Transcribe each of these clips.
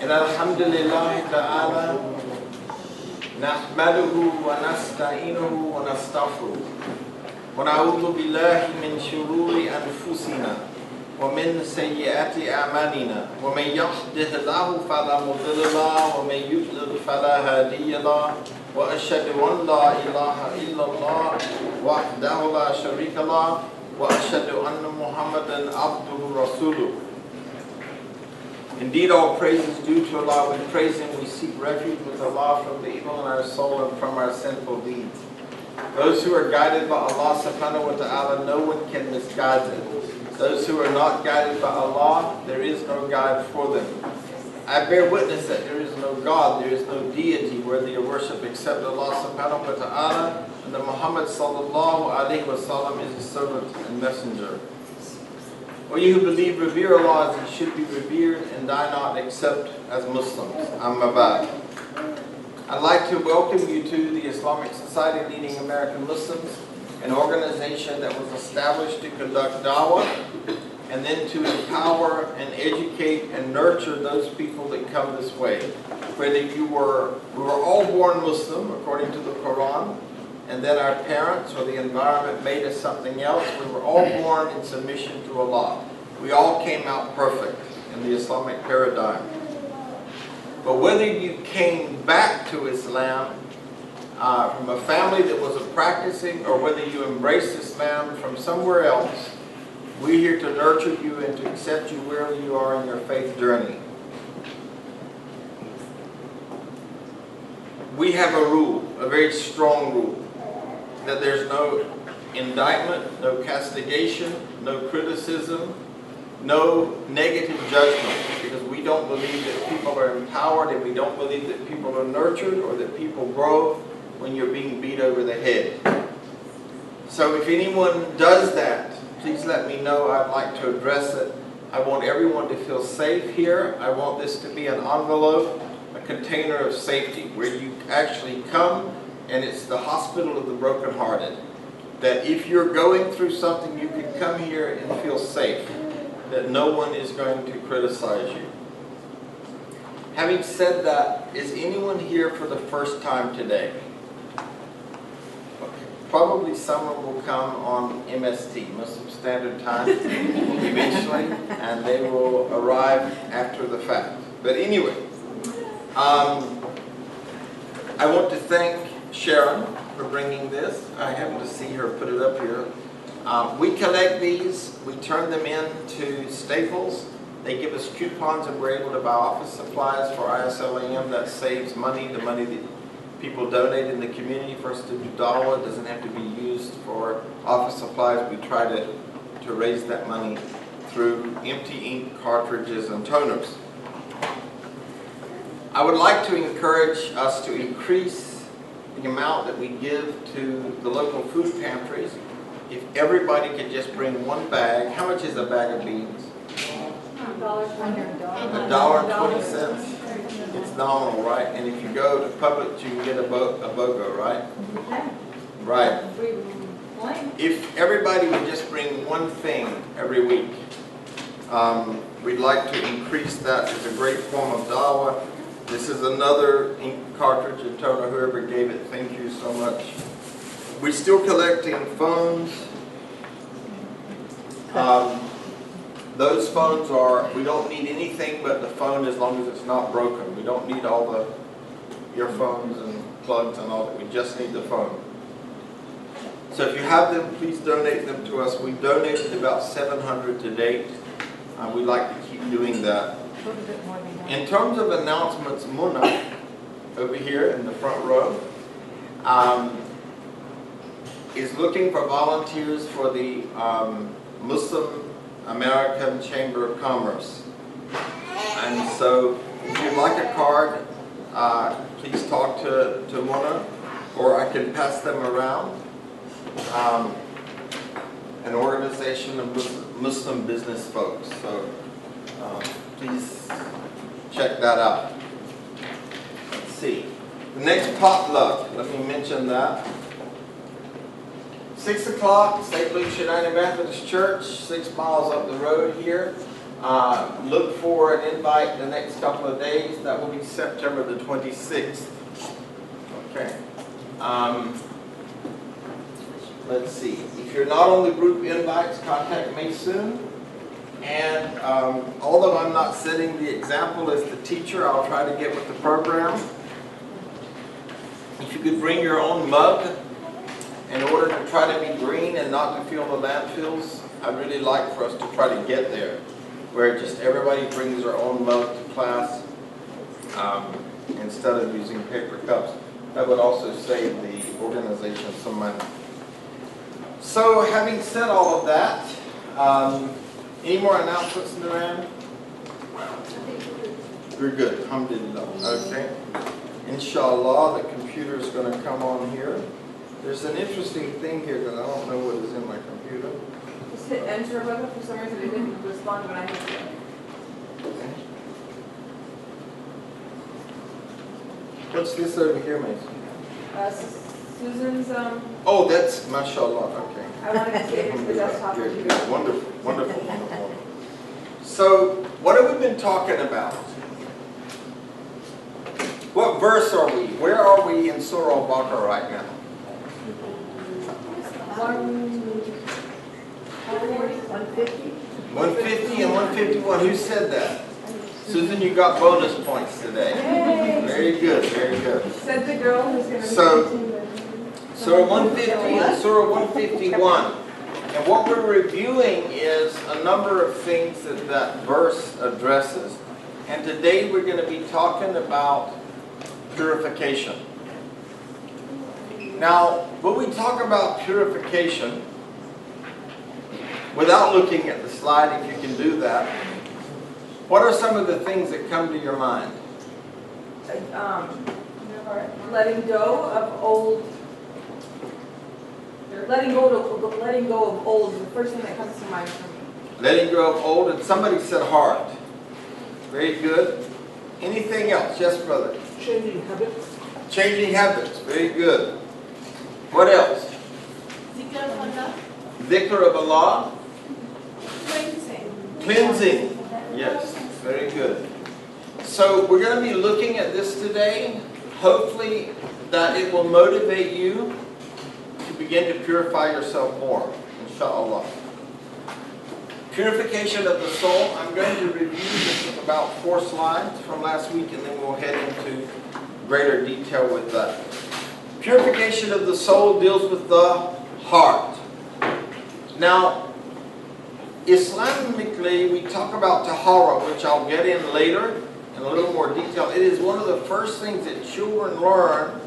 إن الحمد لله تعالى نحمده ونستعينه ونستغفره ونعوذ بالله من شرور أنفسنا ومن سيئات أعمالنا ومن يهده الله فلا مضل له ومن يضلل فلا هادي له وأشهد أن لا إله إلا الله وحده لا شريك له وأشهد أن محمدا عبده ورسوله. Indeed, all praise is due to Allah. We praise Him, we seek refuge with Allah from the evil in our soul and from our sinful deeds. Those who are guided by Allah subhanahu wa ta'ala, no one can misguide them. Those who are not guided by Allah, there is no guide for them. I bear witness that there is no God, there is no deity worthy of worship except Allah subhanahu wa ta'ala, and that Muhammad sallallahu alayhi wa sallam is His servant and messenger. O you who believe, revere Allah as He should be revered, and die not except as Muslims. Amma ba'd. I'd like to welcome you to the Islamic Society Leading American Muslims, an organization that was established to conduct da'wah and then to empower and educate and nurture those people that come this way. Whether we were all born Muslim according to the Quran, and then our parents or the environment made us something else. We were all born in submission to Allah. We all came out perfect in the Islamic paradigm. But whether you came back to Islam from a family that wasn't practicing, or whether you embraced Islam from somewhere else, we're here to nurture you and to accept you wherever you are in your faith journey. We have a rule, a very strong rule, that there's no indictment, no castigation, no criticism, no negative judgment, because we don't believe that people are empowered, and we don't believe that people are nurtured or that people grow when you're being beat over the head. So if anyone does that, please let me know. I'd like to address it. I want everyone to feel safe here. I want this to be an envelope, a container of safety, where you actually come, and it's the hospital of the brokenhearted. That if you're going through something, you can come here and feel safe. That no one is going to criticize you. Having said that, is anyone here for the first time today? Probably someone will come on MST, Muslim Standard Time, eventually, and they will arrive after the fact. But anyway, I want to thank Sharon for bringing this. I happen to see her put it up here. We collect these, we turn them into Staples. They give us coupons, and we're able to buy office supplies for ISLAM. That saves money, the money that people donate in the community for us to do dawah. It doesn't have to be used for office supplies. We try to raise that money through empty ink cartridges and toners. I would like to encourage us to increase the amount that we give to the local food pantries. If everybody could just bring one bag. How much is a bag of beans? $1.20. It's nominal, right? And if you go to Publix, you can get a BOGO, right? Right. If everybody would just bring one thing every week, we'd like to increase that. It's a great form of dawah. This is another ink cartridge and toner. Whoever gave it, thank you so much. We're still collecting phones. Those phones we don't need anything but the phone as long as it's not broken. We don't need all the earphones and plugs and all that. We just need the phone. So if you have them, please donate them to us. We've donated about 700 to date. We'd like to keep doing that. In terms of announcements, Muna, over here in the front row, is looking for volunteers for the Muslim American Chamber of Commerce. And so if you'd like a card, please talk to Mona, or I can pass them around. An organization of Muslim business folks. So please check that out. Let's see. The next potluck, let me mention that. 6 o'clock, St. Luke's United Methodist Church, 6 miles up the road here. Look for an invite the next couple of days. That will be September the 26th. Okay. Let's see. If you're not on the group invites, contact me soon. And although I'm not setting the example as the teacher, I'll try to get with the program. If you could bring your own mug in order to try to be green and not to fill the landfills, I'd really like for us to try to get there, where just everybody brings their own mug to class instead of using paper cups. That would also save the organization some money. So having said all of that, any more announcements, Naran? We're good. Alhamdulillah. Okay. Inshallah, the computer is going to come on here. There's an interesting thing here that I don't know what is in my computer. Just hit enter, but for some reason it didn't respond when I hit it. Okay. What's this over here, Mason? Susan's, Oh, that's mashallah. Okay. I wanted to see it because that's top Good, of good. Wonderful, wonderful, wonderful. So, what have we been talking about? What verse are we? Where are we in Surah Baqarah right now? 150. 150 and 151. Who said that? Susan, you got bonus points today. Yay. Very good, very good. Said the girl who's going to be So, Surah 150 and Surah 151. And what we're reviewing is a number of things that that verse addresses. And today we're going to be talking about purification. Now, when we talk about purification, without looking at the slide, if you can do that, what are some of the things that come to your mind? letting go of old. Letting go of old is the first thing that comes to mind for me. Letting go of old, and somebody said heart. Very good. Anything else? Yes, brother. Changing habits. Changing habits. Very good. What else? Dhikr of Allah. Cleansing. Yes, very good. So we're going to be looking at this today. Hopefully that it will motivate you to begin to purify yourself more, inshallah. Purification of the soul. I'm going to review just about 4 slides from last week, and then we'll head into greater detail with that. Purification of the soul deals with the heart. Now, Islamically, we talk about tahara, which I'll get in later in a little more detail. It is one of the first things that children learn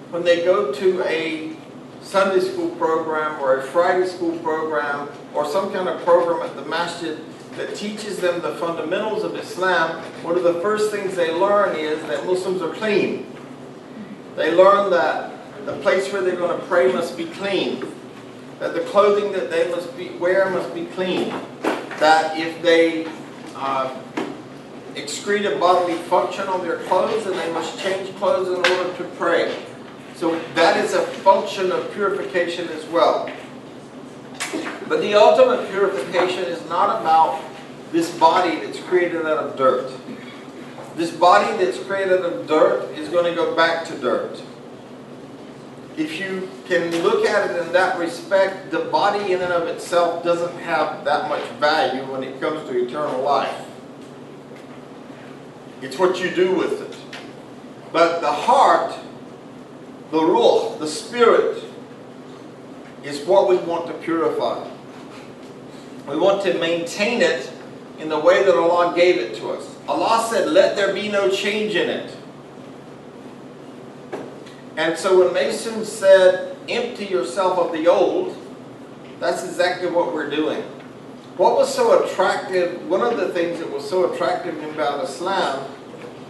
when they go to a Sunday school program or a Friday school program or some kind of program at the masjid that teaches them the fundamentals of Islam. One of the first things they learn is that Muslims are clean. They learn that the place where they're going to pray must be clean. That the clothing that they wear must be clean. That if they excrete a bodily function on their clothes, then they must change clothes in order to pray. So that is a function of purification as well. But the ultimate purification is not about this body that's created out of dirt. This body that's created out of dirt is going to go back to dirt. If you can look at it in that respect, the body in and of itself doesn't have that much value when it comes to eternal life. It's what you do with it. But the heart, the ruh, the spirit, is what we want to purify. We want to maintain it in the way that Allah gave it to us. Allah said, let there be no change in it. And so when Mason said, empty yourself of the old, that's exactly what we're doing. What was so attractive, one of the things that was so attractive about Islam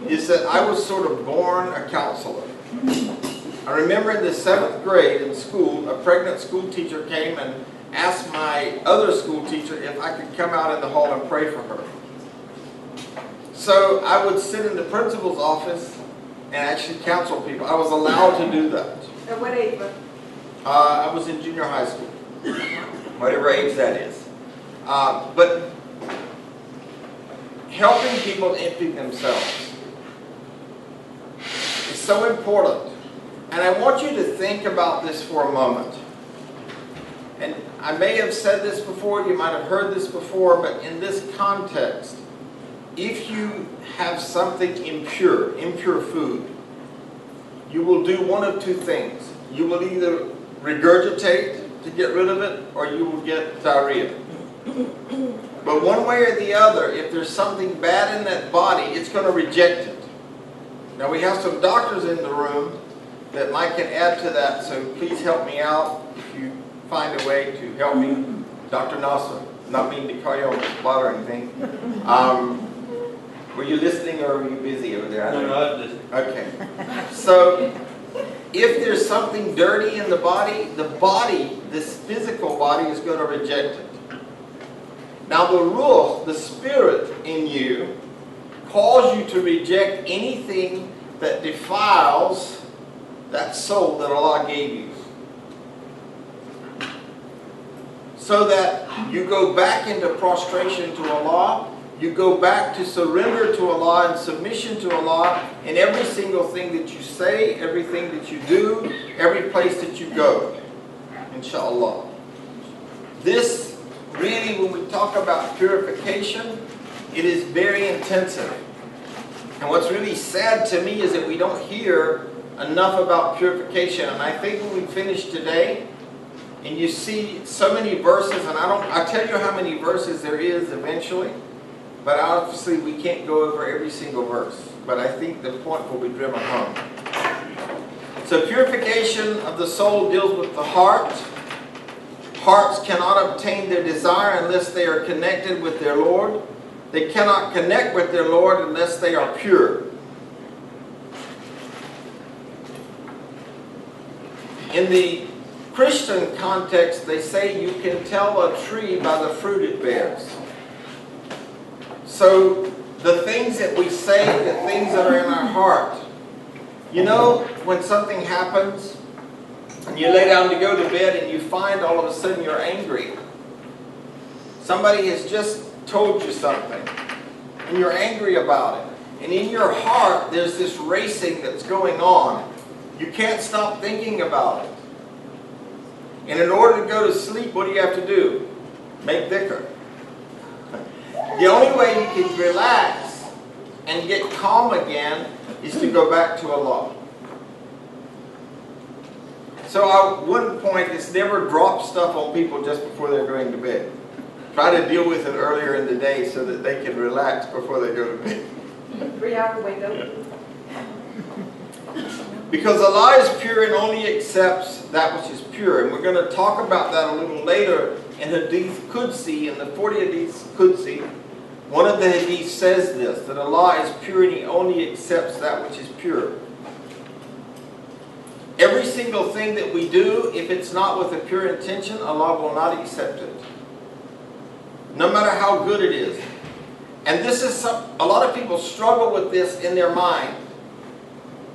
is that I was sort of born a counselor. I remember in the 7th grade in school, a pregnant school teacher came and asked my other school teacher if I could come out in the hall and pray for her. So I would sit in the principal's office and actually counsel people. I was allowed to do that. At what age? I was in junior high school, whatever age that is. But helping people empty themselves. It's so important. And I want you to think about this for a moment. And I may have said this before, you might have heard this before, but in this context, if you have something impure food, you will do one of two things. You will either regurgitate to get rid of it, or you will get diarrhea. But one way or the other, if there's something bad in that body, it's going to reject it. Now we have some doctors in the room that Mike can add to that, so please help me out if you find a way to help me. Dr. Nasser, not mean to call you on the spot or anything. Were you listening or were you busy over there? No, I was listening. Okay. So, if there's something dirty in the body, this physical body is going to reject it. Now the ruh, the spirit in you, calls you to reject anything that defiles that soul that Allah gave you. So that you go back into prostration to Allah, you go back to surrender to Allah and submission to Allah in every single thing that you say, everything that you do, every place that you go. Inshallah. This really, when we talk about purification, it is very intensive. And what's really sad to me is that we don't hear enough about purification. And I think when we finish today, and you see so many verses, and I'll tell you how many verses there is eventually, but obviously we can't go over every single verse. But I think the point will be driven home. So purification of the soul deals with the heart. Hearts cannot obtain their desire unless they are connected with their Lord. They cannot connect with their Lord unless they are pure. In the Christian context, they say you can tell a tree by the fruit it bears. So the things that we say, the things that are in our heart. You know, when something happens, and you lay down to go to bed and you find all of a sudden you're angry. Somebody has just told you something, and you're angry about it. And in your heart, there's this racing that's going on. You can't stop thinking about it. And in order to go to sleep, what do you have to do? Make dhikr. The only way you can relax and get calm again is to go back to Allah. So one point is never drop stuff on people just before they're going to bed. Try to deal with it earlier in the day so that they can relax before they go to bed. 3 hour window. Because Allah is pure and only accepts that which is pure. And we're going to talk about that a little later in Hadith Qudsi, in the 40 Hadith Qudsi. One of the Hadith says this, that Allah is pure and He only accepts that which is pure. Every single thing that we do, if it's not with a pure intention, Allah will not accept it. No matter how good it is. And this is a lot of people struggle with this in their mind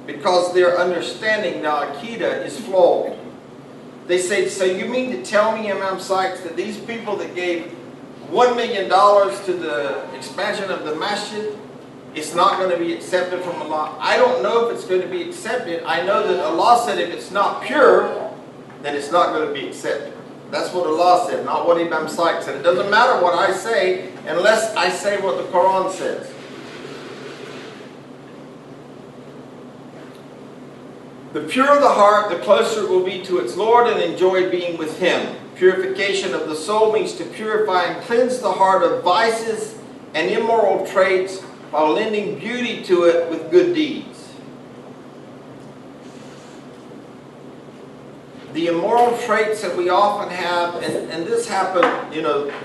because their understanding, the Aqidah, is flawed. They say, so you mean to tell me, Imam Sykes, that these people that gave $1 million to the expansion of the masjid, it's not going to be accepted from Allah? I don't know if it's going to be accepted. I know that Allah said if it's not pure, then it's not going to be accepted. That's what Allah said, not what Imam Sykes said. It doesn't matter what I say unless I say what the Quran says. The purer the heart, the closer it will be to its Lord and enjoy being with Him. Purification of the soul means to purify and cleanse the heart of vices and immoral traits while lending beauty to it with good deeds. The immoral traits that we often have, and this happened,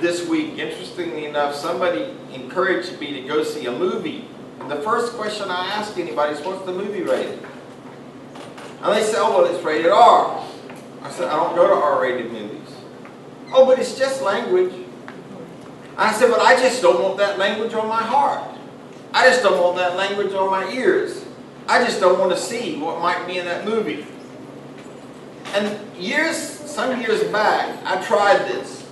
this week. Interestingly enough, somebody encouraged me to go see a movie. And the first question I ask anybody is, what's the movie rated? And they say, oh, well, it's rated R. I said, I don't go to R-rated movies. Oh, but it's just language. I said, but I just don't want that language on my heart. I just don't want that language on my ears. I just don't want to see what might be in that movie. And some years back, I tried this.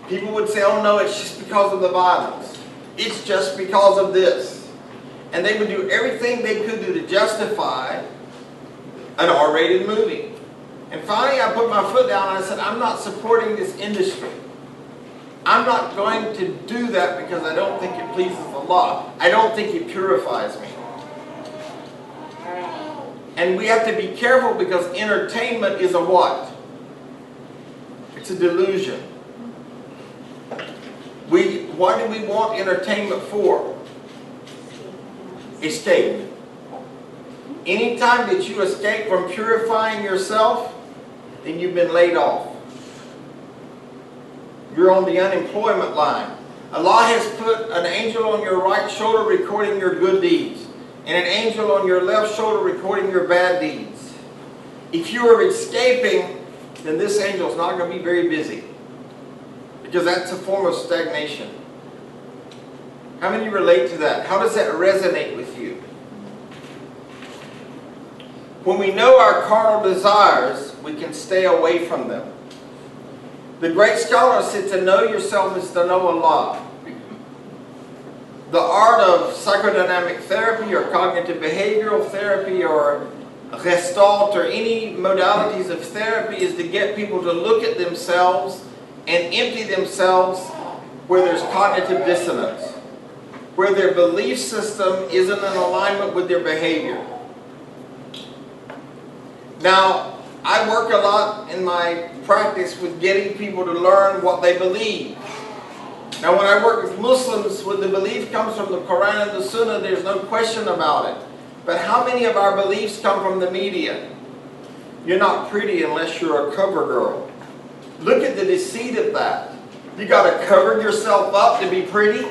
People would say, oh no, it's just because of the violence. It's just because of this. And they would do everything they could do to justify an R-rated movie. And finally I put my foot down and I said, I'm not supporting this industry. I'm not going to do that because I don't think it pleases Allah. I don't think it purifies me. And we have to be careful because entertainment is a what? It's a delusion. What do we want entertainment for? Escape. Anytime that you escape from purifying yourself, then you've been laid off. You're on the unemployment line. Allah has put an angel on your right shoulder recording your good deeds, and an angel on your left shoulder recording your bad deeds. If you are escaping, then this angel is not going to be very busy, because that's a form of stagnation. How many relate to that? How does that resonate with you? When we know our carnal desires, we can stay away from them. The great scholar said to know yourself is to know Allah. The art of psychodynamic therapy or cognitive behavioral therapy or Gestalt or any modalities of therapy is to get people to look at themselves and empty themselves where there's cognitive dissonance, where their belief system isn't in alignment with their behavior. Now, I work a lot in my practice with getting people to learn what they believe. Now, when I work with Muslims, when the belief comes from the Quran and the Sunnah, there's no question about it. But how many of our beliefs come from the media? You're not pretty unless you're a cover girl. Look at the deceit of that. You got to cover yourself up to be pretty?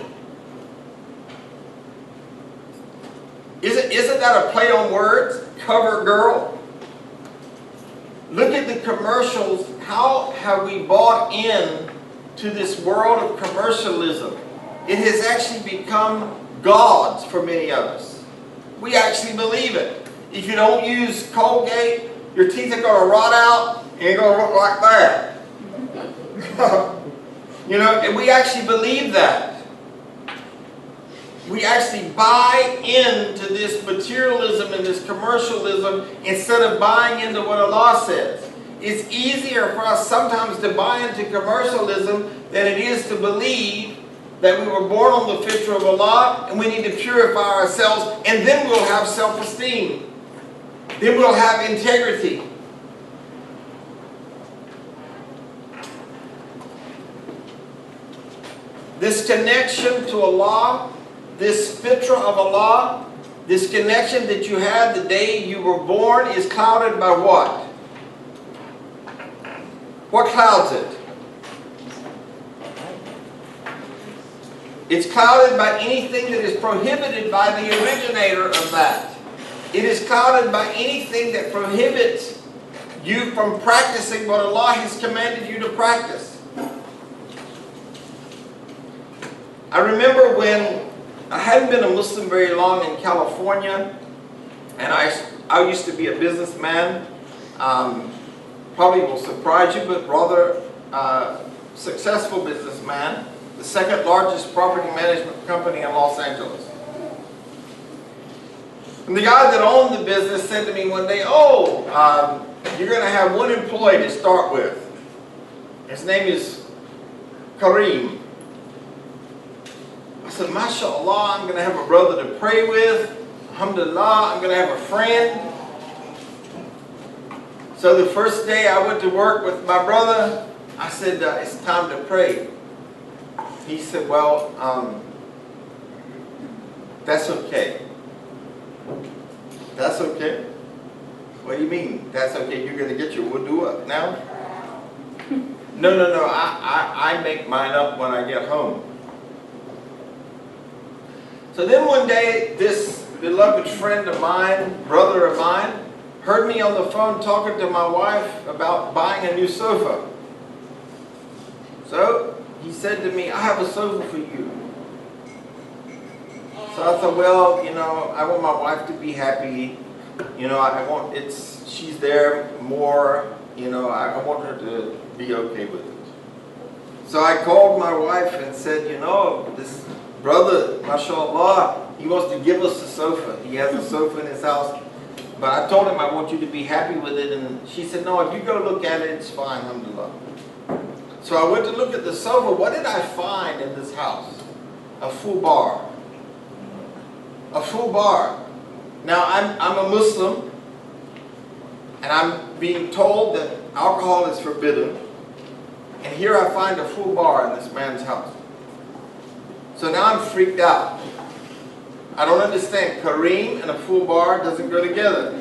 Isn't that a play on words? Cover girl? Look at the commercials. How have we bought in to this world of commercialism? It has actually become gods for many of us. We actually believe it. If you don't use Colgate, your teeth are going to rot out and you're going to look like that. You know, and we actually believe that. We actually buy into this materialism and this commercialism instead of buying into what Allah says. It's easier for us sometimes to buy into commercialism than it is to believe that we were born on the fitra of Allah and we need to purify ourselves, and then we'll have self-esteem. Then we'll have integrity. This connection to Allah, this fitra of Allah, this connection that you had the day you were born is clouded by what? What clouds it? It's clouded by anything that is prohibited by the originator of that. It is clouded by anything that prohibits you from practicing what Allah has commanded you to practice. I remember when I hadn't been a Muslim very long in California, and I used to be a businessman. Probably will surprise you, but rather successful businessman. The second largest property management company in Los Angeles. And the guy that owned the business said to me one day, you're going to have one employee to start with. His name is Kareem. I said, MashaAllah, I'm going to have a brother to pray with. Alhamdulillah, I'm going to have a friend. So the first day I went to work with my brother, I said, it's time to pray. He said, well, that's okay. That's okay? What do you mean, that's okay? You're going to get your wudu up now? No, I make mine up when I get home. So then one day, this beloved friend of mine, brother of mine, heard me on the phone talking to my wife about buying a new sofa. So he said to me, I have a sofa for you. So I thought, well, you know, I want my wife to be happy. You know, she's there more, you know, I want her to be okay with it. So I called my wife and said, you know, brother, mashallah, he wants to give us a sofa. He has a sofa in his house. But I told him I want you to be happy with it. And she said, no, if you go look at it, it's fine, alhamdulillah. So I went to look at the sofa. What did I find in this house? A full bar. A full bar. Now, I'm a Muslim, and I'm being told that alcohol is forbidden. And here I find a full bar in this man's house. So now I'm freaked out. I don't understand. Kareem and a full bar doesn't go together.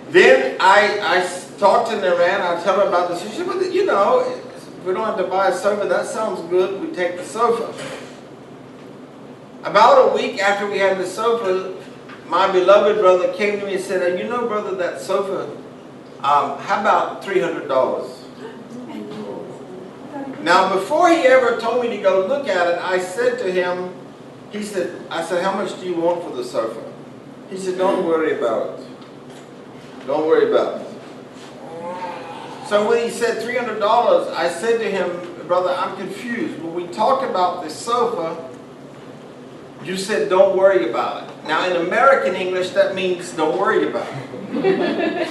Then I talked to Naran. I tell her about this. She said, well, you know, if we don't have to buy a sofa, that sounds good. We take the sofa. About a week after we had the sofa, my beloved brother came to me and said, you know, brother, that sofa, how about $300? Now, before he ever told me to go look at it, I said to him, I said, how much do you want for the sofa? He said, don't worry about it. Don't worry about it. So when he said $300, I said to him, brother, I'm confused. When we talked about the sofa, you said, don't worry about it. Now, in American English, that means don't worry about it.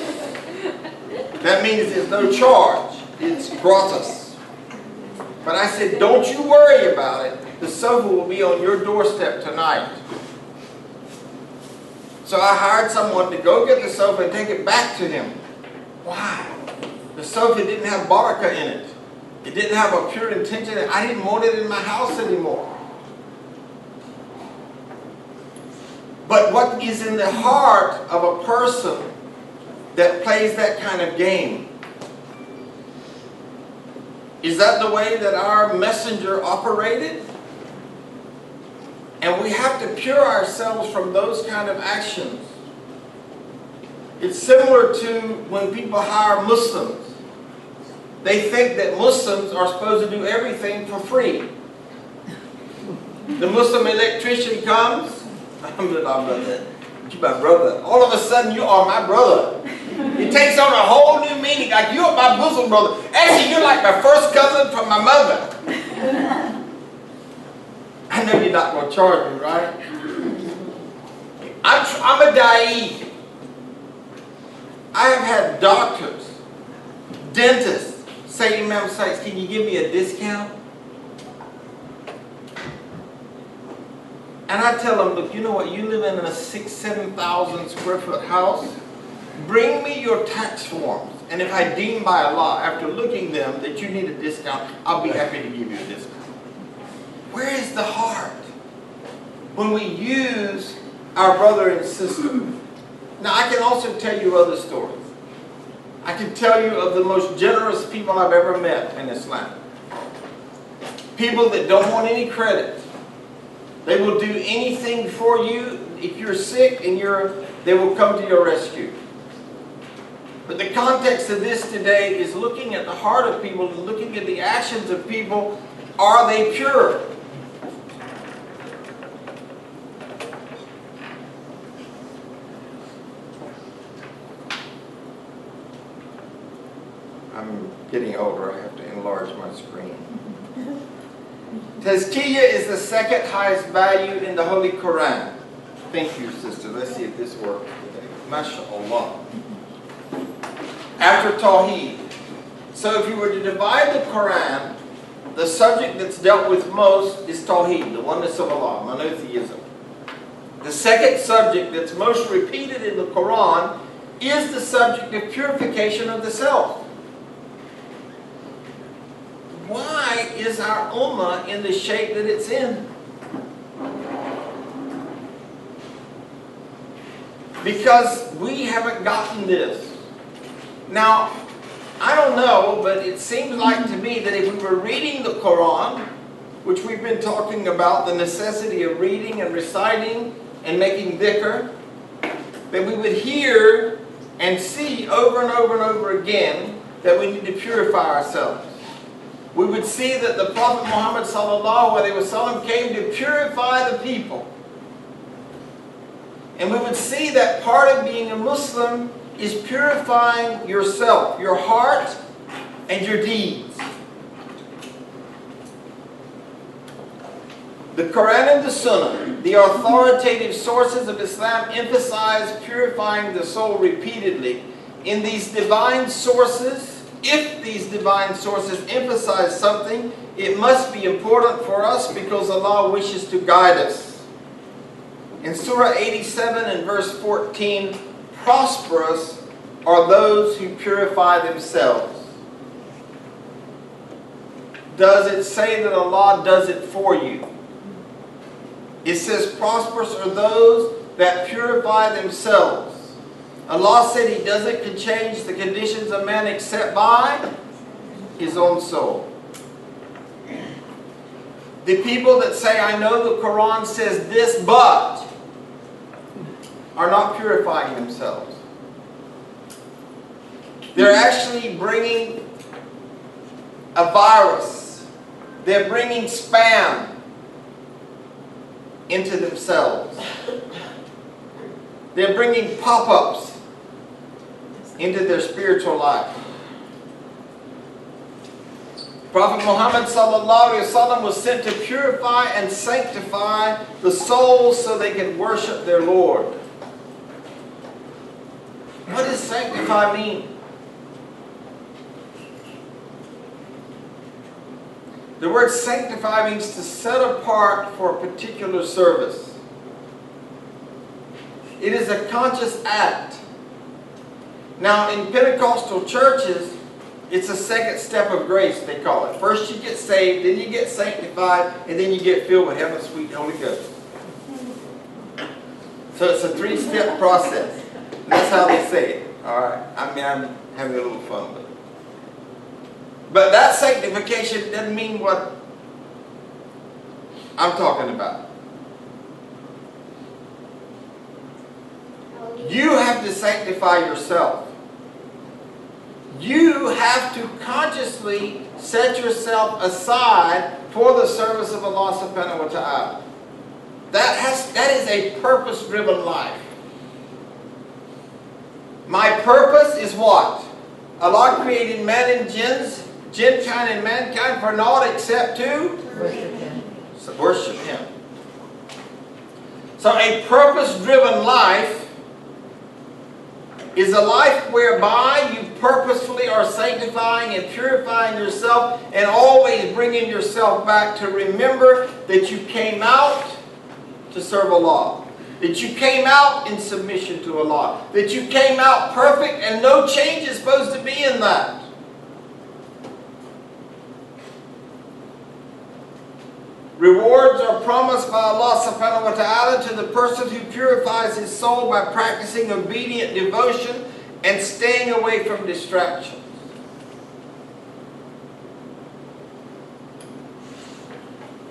That means there's no charge. It's gratis. But I said, don't you worry about it. The sofa will be on your doorstep tonight. So I hired someone to go get the sofa and take it back to him. Why? The sofa didn't have barakah in it. It didn't have a pure intention. I didn't want it in my house anymore. But what is in the heart of a person that plays that kind of game? Is that the way that our messenger operated? And we have to pure ourselves from those kind of actions. It's similar to when people hire Muslims. They think that Muslims are supposed to do everything for free. The Muslim electrician comes, alhamdulillah, brother, you're my brother. All of a sudden, you are my brother. It takes on a whole new meaning. Like, you're my bosom brother. Actually, you're like my first cousin from my mother. I know you're not going to charge me, right? I'm a da'i. I have had doctors, dentists say, Imam Sykes, can you give me a discount? And I tell them, look, you know what? You live in a 6,000-7,000 square foot house. Bring me your tax forms. And if I deem by Allah, after looking them, that you need a discount, I'll be happy to give you a discount. Where is the heart? When we use our brother and sister. Now, I can also tell you other stories. I can tell you of the most generous people I've ever met in Islam. People that don't want any credit. They will do anything for you. If you're sick and they will come to your rescue. But the context of this today is looking at the heart of people and looking at the actions of people. Are they pure? I'm getting older. I have to enlarge my screen. Tazkiyah is the second highest value in the Holy Quran. Thank you, sister. Let's see if this works today. MashaAllah. After Tawheed. So if you were to divide the Quran, the subject that's dealt with most is Tawheed, the oneness of Allah, monotheism. The second subject that's most repeated in the Quran is the subject of purification of the self. Why is our ummah in the shape that it's in? Because we haven't gotten this. Now, I don't know, but it seems like to me that if we were reading the Quran, which we've been talking about, the necessity of reading and reciting and making dhikr, that we would hear and see over and over and over again that we need to purify ourselves. We would see that the Prophet Muhammad ﷺ came to purify the people. And we would see that part of being a Muslim is purifying yourself, your heart, and your deeds. The Quran and the Sunnah, the authoritative sources of Islam, emphasize purifying the soul repeatedly. In these divine sources, if these divine sources emphasize something, it must be important for us because Allah wishes to guide us. In Surah 87 and verse 14, prosperous are those who purify themselves. Does it say that Allah does it for you? It says prosperous are those that purify themselves. Allah said He doesn't change the conditions of man except by His own soul. The people that say, I know the Quran says this, but are not purifying themselves. They're actually bringing a virus. They're bringing spam into themselves. They're bringing pop-ups into their spiritual life. Prophet Muhammad ﷺ was sent to purify and sanctify the souls so they can worship their Lord. What does sanctify mean? The word sanctify means to set apart for a particular service. It is a conscious act. Now, in Pentecostal churches, it's a second step of grace, they call it. First you get saved, then you get sanctified, and then you get filled with heaven's sweet Holy Ghost. So it's a three-step process. And that's how they say it. Alright, I mean, I'm having a little fun with it. But that sanctification doesn't mean what I'm talking about. You have to sanctify yourself. You have to consciously set yourself aside for the service of Allah subhanahu wa ta'ala. That is a purpose-driven life. My purpose is what? Allah created man and jinkind and mankind for naught except to Worship Him. worship Him. So a purpose-driven life is a life whereby you purposefully are sanctifying and purifying yourself and always bringing yourself back to remember that you came out to serve Allah. That you came out in submission to Allah. That you came out perfect and no change is supposed to be in that. Rewards are promised by Allah subhanahu wa ta'ala to the person who purifies his soul by practicing obedient devotion and staying away from distractions.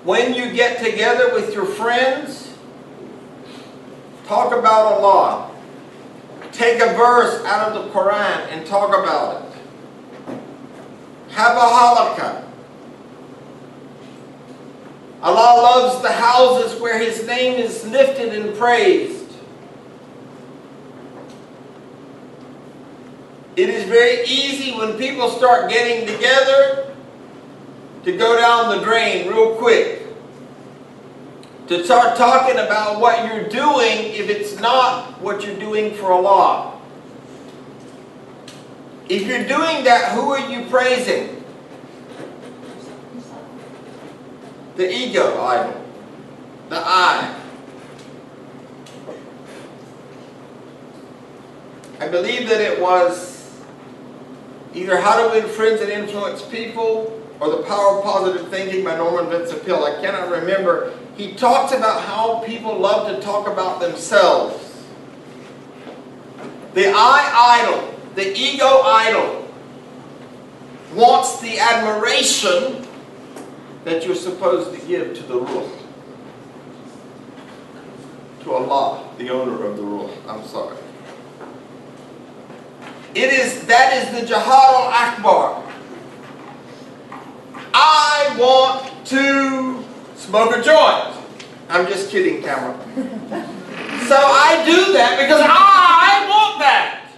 When you get together with your friends, talk about Allah. Take a verse out of the Quran and talk about it. Have a halakah. Allah loves the houses where His name is lifted and praised. It is very easy when people start getting together to go down the drain real quick. To start talking about what you're doing if it's not what you're doing for Allah. If you're doing that, who are you praising? The ego idol. The I. I believe that it was either How to Win Friends and Influence People or The Power of Positive Thinking by Norman Vincent Peale. I cannot remember. He talks about how people love to talk about themselves. The I idol, the ego idol, wants the admiration that you're supposed to give to the Ruh. To Allah, the owner of the Ruh. I'm sorry. That is the Jihad al-Akbar. I want to smoke a joint. I'm just kidding, camera. So I do that because I want that.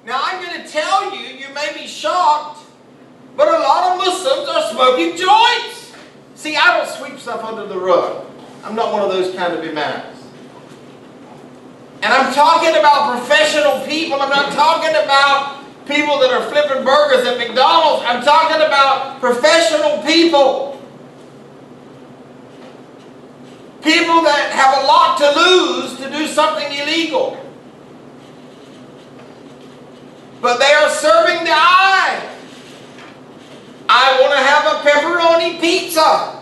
Now I'm going to tell you, you may be shocked, but a lot of Muslims are smoking joints. See, I don't sweep stuff under the rug. I'm not one of those kind of imams. And I'm talking about professional people. I'm not talking about people that are flipping burgers at McDonald's. I'm talking about professional people. People that have a lot to lose to do something illegal. But they are serving the eye. I want to have a pepperoni pizza.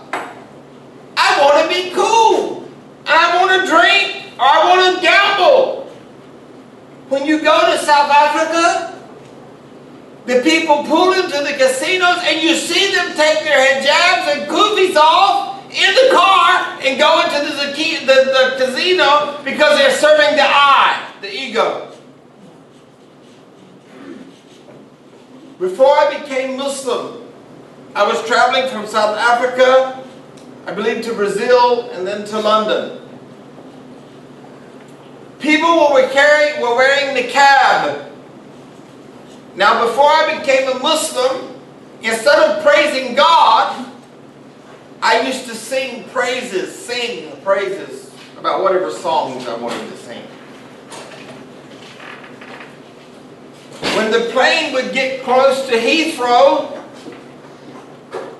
I want to be cool. I want to drink. Or I want to gamble. When you go to South Africa, the people pull into the casinos and you see them take their hijabs and kufis off in the car and go into the casino because they're serving the eye, the ego. Before I became Muslim, I was traveling from South Africa, I believe to Brazil, and then to London. People were wearing niqab. Now, before I became a Muslim, instead of praising God, I used to sing praises about whatever songs I wanted to sing. When the plane would get close to Heathrow,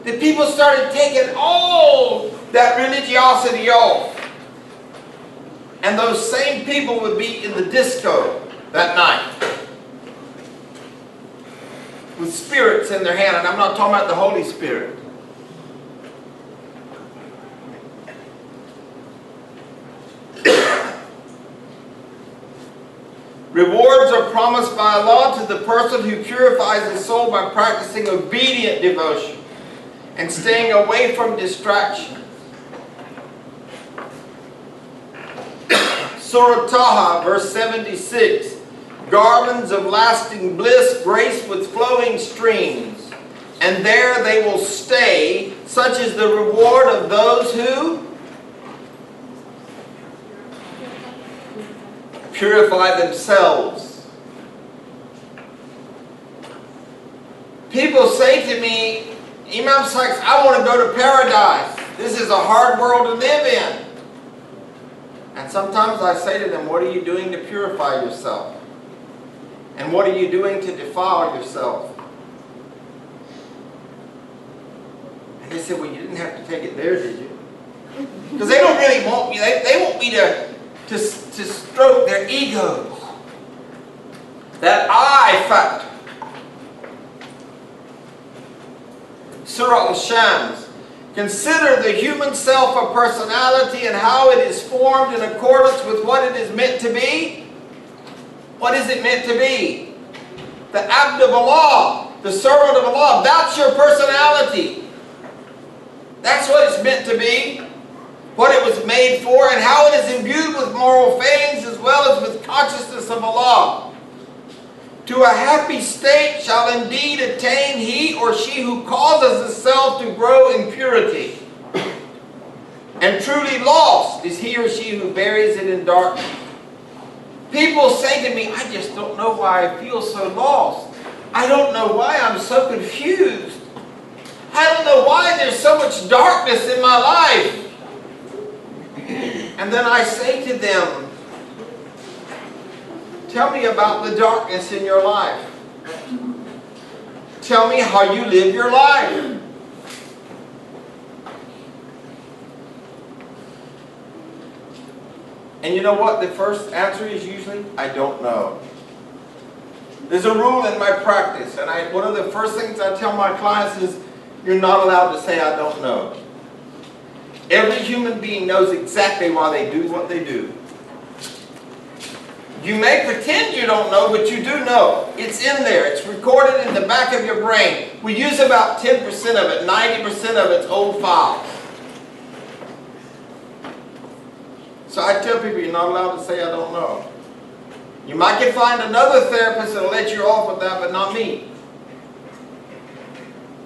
the people started taking all that religiosity off. And those same people would be in the disco that night with spirits in their hand. And I'm not talking about the Holy Spirit. Rewards are promised by Allah to the person who purifies his soul by practicing obedient devotion and staying away from distraction. Surah Taha, verse 76. Garlands of lasting bliss, graced with flowing streams. And there they will stay. Such is the reward of those who purify themselves. People say to me, Imam Sykes, I want to go to paradise. This is a hard world to live in. And sometimes I say to them, what are you doing to purify yourself? And what are you doing to defile yourself? And they said, well, you didn't have to take it there, did you? Because they don't really want me. They want me to stroke their egos. That I factor. Surah Al-Shams. Consider the human self a personality and how it is formed in accordance with what it is meant to be. What is it meant to be? The abd of Allah, the servant of Allah. That's your personality. That's what it's meant to be. What it was made for and how it is imbued with moral failings as well as with consciousness of Allah. To a happy state shall indeed attain he or she who causes the self to grow in purity. And truly lost is he or she who buries it in darkness. People say to me, I just don't know why I feel so lost. I don't know why I'm so confused. I don't know why there's so much darkness in my life. And then I say to them, tell me about the darkness in your life. Tell me how you live your life. And you know what the first answer is usually? I don't know. There's a rule in my practice, and one of the first things I tell my clients is, you're not allowed to say I don't know. Every human being knows exactly why they do what they do. You may pretend you don't know, but you do know. It's in there. It's recorded in the back of your brain. We use about 10% of it. 90% of it's old files. So I tell people you're not allowed to say I don't know. You might can find another therapist that'll let you off with that, but not me.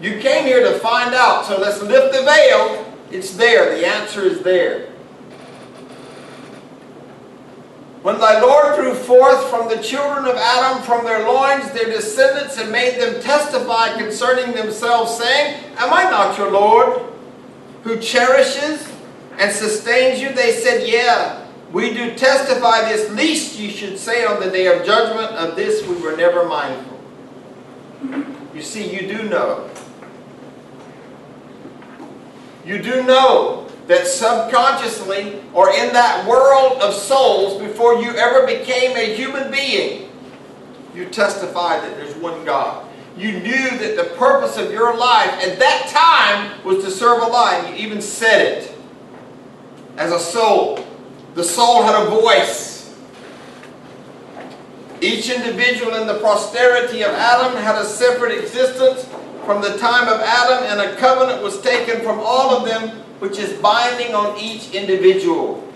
You came here to find out, so let's lift the veil. It's there. The answer is there. When thy Lord drew forth from the children of Adam from their loins their descendants and made them testify concerning themselves, saying, am I not your Lord, who cherishes and sustains you? They said, yeah, we do testify this, least you should say on the day of judgment, of this we were never mindful. You see, you do know. You do know that subconsciously, or in that world of souls, before you ever became a human being, you testified that there's one God. You knew that the purpose of your life at that time was to serve Allah, and you even said it as a soul. The soul had a voice. Each individual in the posterity of Adam had a separate existence from the time of Adam, and a covenant was taken from all of them, which is binding on each individual.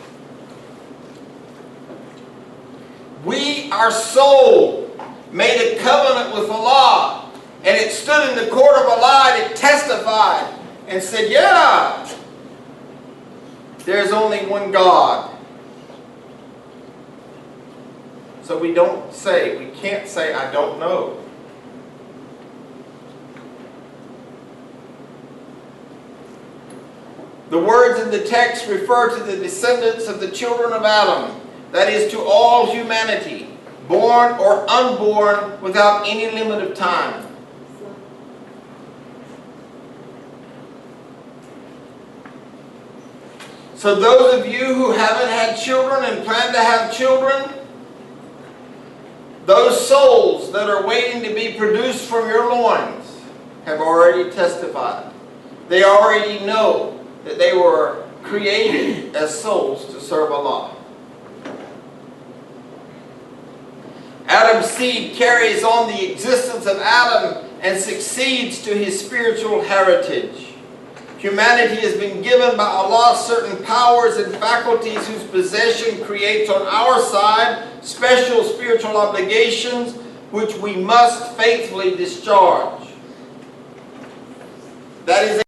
We, our soul, made a covenant with Allah, and it stood in the court of Allah, and it testified and said, yeah, there's only one God. So we can't say, I don't know. The words in the text refer to the descendants of the children of Adam, that is, to all humanity, born or unborn, without any limit of time. So those of you who haven't had children and plan to have children, those souls that are waiting to be produced from your loins have already testified. They already know that they were created as souls to serve Allah. Adam's seed carries on the existence of Adam and succeeds to his spiritual heritage. Humanity has been given by Allah certain powers and faculties whose possession creates on our side special spiritual obligations which we must faithfully discharge. That is